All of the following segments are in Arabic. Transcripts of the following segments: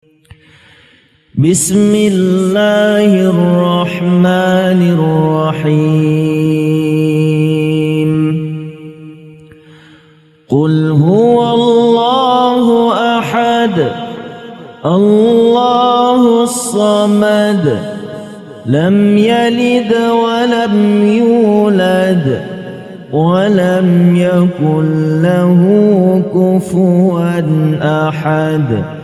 بسم الله الرحمن الرحيم. قل هو الله أحد الله الصمد لم يلد ولم يولد ولم يكن له كفوا أحد.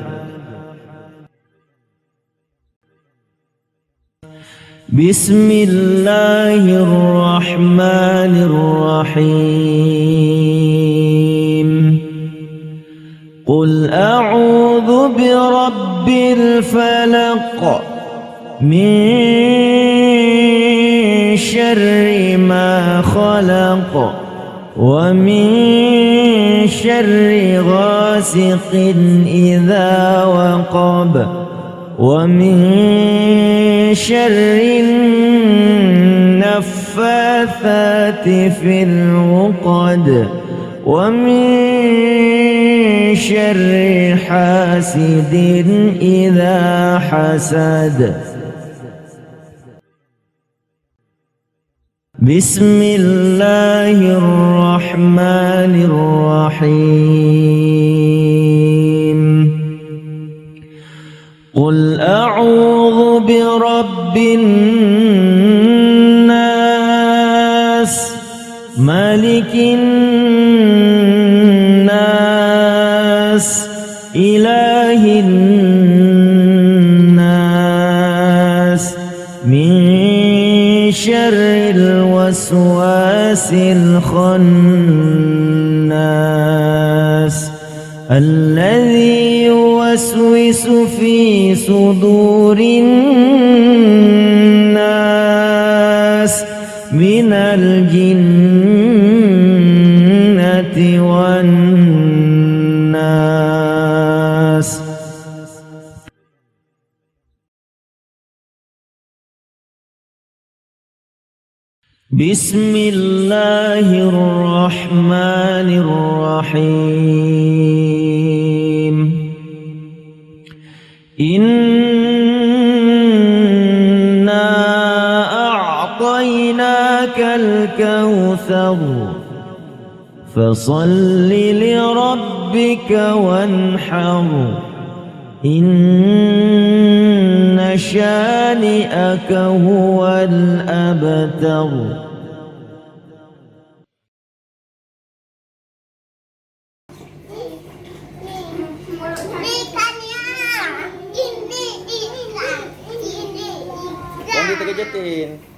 بسم الله الرحمن الرحيم. قل أعوذ برب الفلق من شر ما خلق ومن شر غاسق إذا وقب ومن شر النفاثات في العقد ومن شر حاسد إذا حسد. بسم الله الرحمن الرحيم. قل أعوذ برب الناس ملك الناس إله الناس من شر الوسواس الخناس الذي يوسوس في صدور الناس من الجنة والناس. بسم الله الرحمن الرحيم. إنا أعطيناك الكوثر فصل لربك وانحر إن شانئك هو الأبتر. Jangan ditegejetin.